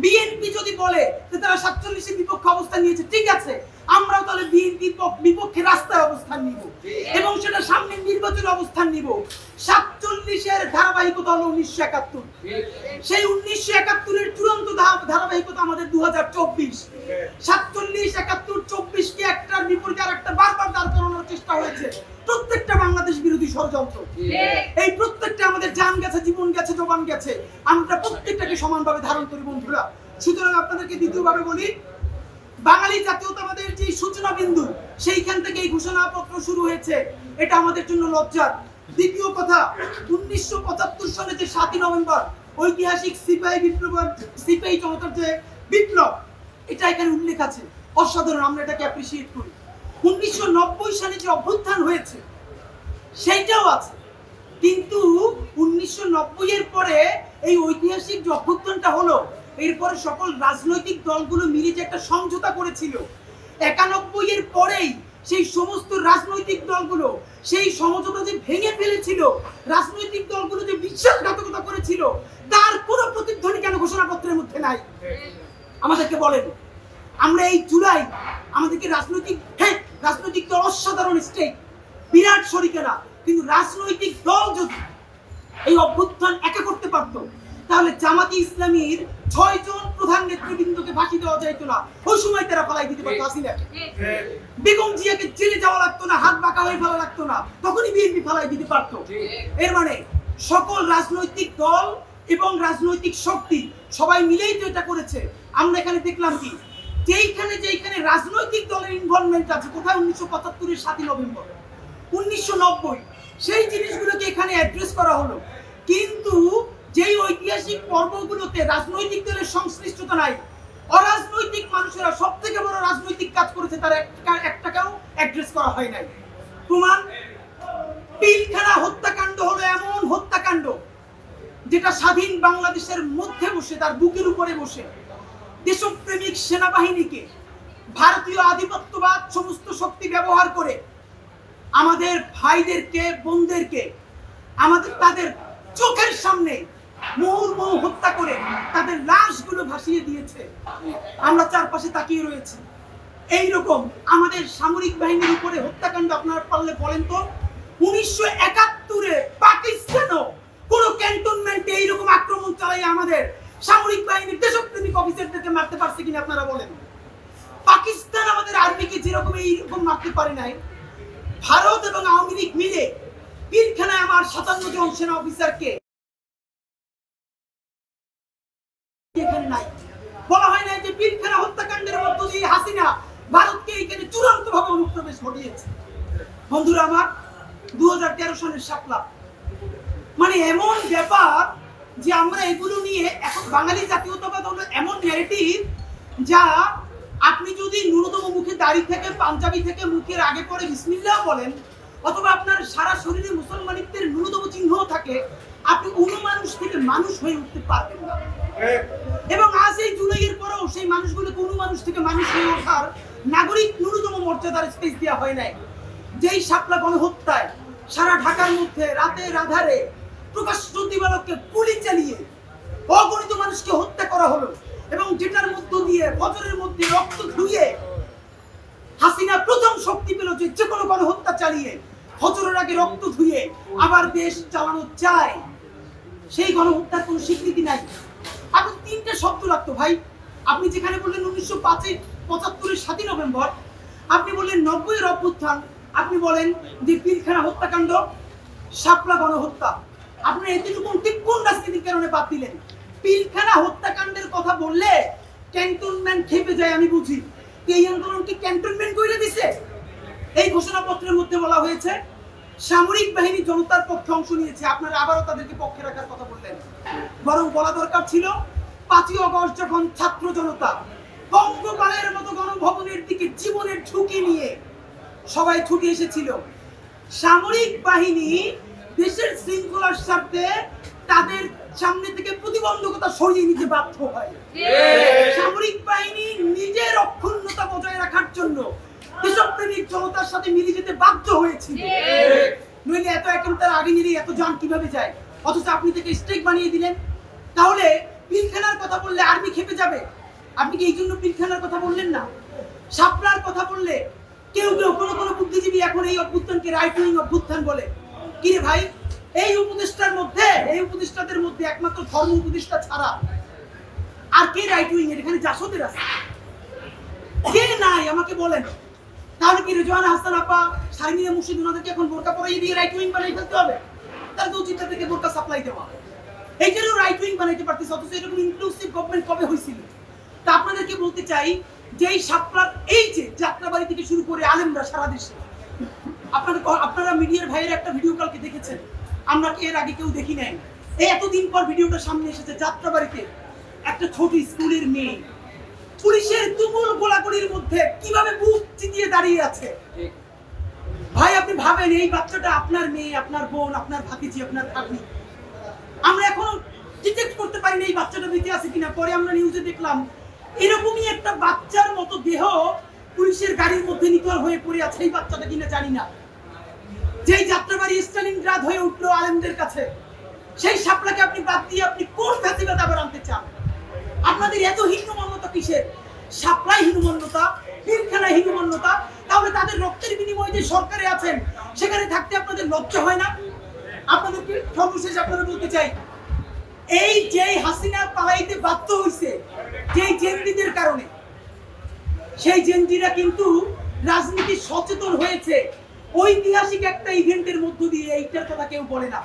BNP যদি বলে যে তারা 47-এর বিপক্ষে অবস্থান নিয়েছে, ঠিক আছে, আমরাও তাহলে বিএনপির বিপক্ষে রাস্তায় অবস্থান নিব এবং সেটা সামনের নির্বাচনে অবস্থান নিব। 47-এর ধারাবাহিকতা হলো 1971, সেই 1971-এর চূড়ান্ত ধারাবাহিকতা আমাদের 2024। 47, 71, 24 কে একটার বিপরীতে আর একটা বারবার দাঁড় করানোর চেষ্টা হয়েছে। প্রত্যেকটা বাংলাদেশ বিরোধী ষড়যন্ত্র। এই প্রত্যেকটা আমাদের জান গেছে, জীবন গেছে, জবান গেছে, আমরা প্রত্যেকটাকে সমানভাবে ধারণ করি বন্ধুরা। সুতরাং আপনাদেরকে দ্বিতীয়ভাবে বলি, বাঙালি জাতীয়তাবাদের যে সূচনা বিন্দু, সেইখান থেকে এই ঘোষণাপত্র শুরু হয়েছে, এটা আমাদের জন্য লজ্জার। দ্বিতীয় কথা, 1975 সালে যে 7ই নভেম্বর ঐতিহাসিক সিপাহী বিপ্লব, সিপাহী জনতার যে বিপ্লব, এটা এখানে উল্লেখ আছে, অসাধারণ, আমরা এটাকে অ্যাপ্রিশিয়েট করি। 1990 সালে যে অভ্যুত্থান হয়েছে সেইটাও আছে, কিন্তু 1990 এর পরে এই ঐতিহাসিক যে অভ্যুত্থানটা হলো, এরপরে সকল রাজনৈতিক দলগুলো মিলে যে একটা সমঝোতা করেছিল, 91 এর পরেই সেই সমস্ত রাজনৈতিক দলগুলো সেই সমঝোতা যে ভেঙে ফেলেছিল, রাজনৈতিক দলগুলো যে বিশ্বাসঘাতকতা করেছিল, তার কোনো প্রতিধ্বনি কেন ঘোষণাপত্রের মধ্যে নাই? আমাদেরকে বলেন। আমরা এই জুলাই আমাদেরকে রাজনৈতিক দল অসাধারণ স্টেট, বিরাট শরিকেরা, কিন্তু রাজনৈতিক দল যদি এই অভ্যুত্থান একা করতে পারত, তাহলে জামাতে ইসলামীর 6 জন প্রধান নেতৃবৃন্দকে ফাঁসি দেওয়া যাইতো না, ওই সময় তারা ফালাই দিতে পারতো হাসিনাকে। বেগম জিয়াকে জেলে যাওয়া লাগতো না, হাত বাঁকা হয়ে ফেলা লাগতো না, তখনই বিএনপি ফালাই দিতে পারতো। এর মানে সকল রাজনৈতিক দল এবং রাজনৈতিক শক্তি সবাই মিলেই তো এটা করেছে। আমরা এখানে দেখলাম কি, যেইখানে রাজনৈতিক দলের ইনভলভমেন্ট আছে, কোথায় 1975-এর 7ই নভেম্বর, 1990 সেই জিনিসগুলোকে এখানে অ্যাড্রেস করা হলো, কিন্তু যেই ঐতিহাসিক পর্বগুলোতে রাজনৈতিক দলের সংশ্লিষ্টতা নাই, অরাজনৈতিক মানুষেরা সবথেকে বড় রাজনৈতিক কাজ করেছে, তার একটাকেও অ্যাড্রেস করা হয় নাই। প্রমাণ, পিলখানা হত্যাকাণ্ড হলো এমন হত্যাকাণ্ড যেটা স্বাধীন বাংলাদেশের মধ্যে বসে, তার বুকের উপরে বসে দেশপ্রেমিক সেনাবাহিনীকে ভারতীয় আধিপত্যবাদ সমস্ত শক্তি ব্যবহার করে আমাদের ভাইদেরকে, বোনদেরকে তাদের চোখের সামনে মুহুর্মুহু হত্যা করে তাদের লাশগুলো ভাসিয়ে দিয়েছে। আমরা চারপাশে তাকিয়ে রয়েছি। এইরকম আমাদের সামরিক বাহিনীর উপরে হত্যাকাণ্ড আপনারা পারলে বলেন তো, 1971-এ পাকিস্তানও কোন ক্যান্টনমেন্টে এইরকম আক্রমণ চালাই আমাদের সামরিক বাহিনীর দেশপ্রেমিক অফিসারদেরকে মারতে পারছে কিনা আপনারা বলেন। পাকিস্তান আমাদের আর্মিকে যেরকম এইরকম মারতে পারে নাই, ভারত এবং আওয়ামী লীগ মিলে পিলখানায় আমার 57 জন সেনা অফিসারকে এখানে নাই। বলা হয় না যে পিলখানা হত্যাকাণ্ডের মধ্য দিয়ে হাসিনা ভারতকে এখানে চূড়ান্তভাবে অনুপ্রবেশ ঘটিয়েছে। বন্ধুরা আমার, 2013 সালের শাপলা, মানে এমন ব্যাপার যে আমরা এগুলো নিয়ে এখন বাঙালি জাতীয়তাবাদ হলো এমন ন্যারেটিভ, যা আপনি যদি ন্যূনতম মুখে দাড়ি থেকে, পাঞ্জাবি থেকে মুখের আগে পরে বিসমিল্লাহ বলেন, অথবা আপনার সারা শরীরে মুসলমানিত্বের ন্যূনতম চিহ্নও থাকে, আপনি মানুষ থেকে মানুষ হয়ে উঠতে পারবেন না। এবং আজ এই জুলাইয়ের পরেও সেই মানুষগুলোকে মানুষ থেকে মানুষ হয়ে ওঠার নাগরিক ন্যূনতম মর্যাদার স্পেস দেওয়া হয় নাই। যেই শাপলা গণহত্যায় সারা ঢাকার মধ্যে রাতের আধারে প্রকাশ্য দিবালোকে গুলি চালিয়ে অগণিত মানুষকে হত্যা করা হলো, এবং যেটার মধ্য দিয়ে বছরের মধ্যে রক্ত ধুয়ে হাসিনা প্রথম শক্তি পেল যে কোনো গণহত্যা চালিয়ে বছরের আগে রক্ত ধুয়ে আবার দেশ চালানো যায়, সেই গণহত্যার কোনো স্বীকৃতি নাই। আপনি 3টে শব্দ লাগতো ভাই। আপনি যেখানে বললেন 1975-এর 7ই নভেম্বর, আপনি বললেন 90-এর অভ্যুত্থান, আপনি বলেন যে পিলখানা হত্যাকাণ্ড, শাপলা গণহত্যা, আপনি এতটুকু ঠিক কোন রাজনীতির কারণে বাদ দিলেন? পিলখানা হত্যাকাণ্ডের কথা বললে ক্যান্টনমেন্ট খেপে যায়, আমি বুঝি। এই আন্দোলনকে ক্যান্টনমেন্ট করে দিছে। এই ঘোষণাপত্রের মধ্যে বলা হয়েছে সামরিক বাহিনী জনতার পক্ষে অংশ নিয়েছে, আপনারা আবারও তাদেরকে পক্ষে রাখার কথা বললেন। বরং বলা দরকার ছিল 5ই আগস্ট যখন ছাত্র জনতা বঙ্গপালের মতো গণভবনের দিকে জীবনের ঝুঁকি নিয়ে সবাই ছুটে এসেছিল, সামরিক বাহিনী দেশের শৃঙ্খলার স্বার্থে তাদের সামনে থেকে প্রতিবন্ধকতা সরিয়ে নিতে বাধ্য হয়। সামরিক বাহিনী নিজের অক্ষুণ্ণতা বজায় রাখার জন্য দেশপ্রেমিক জনতার সাথে মিলে যেতে বাধ্য হয়েছিল। নইলে এত এখন তার আগে নিয়ে এত যান কিভাবে যায়? অথচ আপনি থেকে স্টেক বানিয়ে দিলেন। তাহলে পিলখানার কথা বললে আর্মি খেপে যাবে। আপনি কি এই জন্য পিলখানার কথা বললেন না? শাপলার কথা বললে কেউ কেউ কোনো বুদ্ধিজীবী এখন এই অভ্যুত্থানকে রাইট উইং অভ্যুত্থান বলে। কি রে ভাই, এই উপদেষ্টাদের মধ্যে একমাত্র ধর্ম উপদেষ্টা ছাড়া আর কে রাইট উইং এর? এখানে জাসদের আছে, কে নাই আমাকে বলেন। তাহলে কি রেজওয়ানা হাসান আপা, শারমিনা মুর্শিদ ওনাদেরকে এখন বোরকা পরাইয়ে দিয়ে রাইট উইং বানাই ফেলতে হবে? তাহলে তো উচিত থেকে বোরকা সাপ্লাই দেওয়া, এইটারও রাইট উইং বানাইতে পারতেছে। অথচ এরকম ইনক্লুসিভ গভর্নমেন্ট কবে হয়েছিল? তা আপনাদেরকে বলতে চাই যে এই শাপলার এই যে যাত্রাবাড়ি থেকে শুরু করে আলেমরা সারা দেশে, আপনারা মিডিয়ার ভাইয়ের একটা ভিডিও কালকে দেখেছেন, আমরা কি এর আগে কেউ দেখি নাই। এই এতদিন পর ভিডিওটা সামনে এসেছে, যাত্রাবাড়িতে একটা ছোট স্কুলের মেয়ে পুলিশের তুমুল গোলাগুলির মধ্যে কিভাবে বুক চিতিয়ে দাঁড়িয়ে আছে। ভাই আপনি ভাবেন, এই বাচ্চাটা আপনার মেয়ে, আপনার বোন, আপনার ভাতিজি, আপনার ভাগ্নি। আমরা এখনো ডিটেক্ট করতে পারি না এই বাচ্চাটা বেঁচে আছে কিনা। পরে আমরা নিউজে দেখলাম এরকমই একটা বাচ্চার মতো দেহ পুলিশের গাড়ির মধ্যে নিথর হয়ে পড়ে আছে। এই বাচ্চাটা কিনা জানি না। যেই যাত্রাবাড়ি স্টালিনগ্রাদ হয়ে উঠলো আলেমদের কাছে, সেই শাপলাকে আপনি বাদ দিয়ে আপনি কোন ফ্যাসিবাদ আবার আনতে চান? আপনাদের এত হীনমন্যতা কিসের? শাপলাই হীনমন্যতা, পিলখানায় হীনমন্যতা। তাহলে তাদের রক্তের বিনিময়ে যে সরকারে আছেন সেখানে থাকতে আপনাদের লজ্জা হয় না? আপনাদেরকে সর্বশেষ আপনারা বলতে চাই, এই যে হাসিনা পালাইতে বাধ্য হয়েছে যেই জেনজিদের কারণে, সেই জেনজিরা কিন্তু রাজনীতি সচেতন হয়েছে ঐতিহাসিক একটা ইভেন্টের মধ্য দিয়ে। এইটার কথা কেউ বলে না।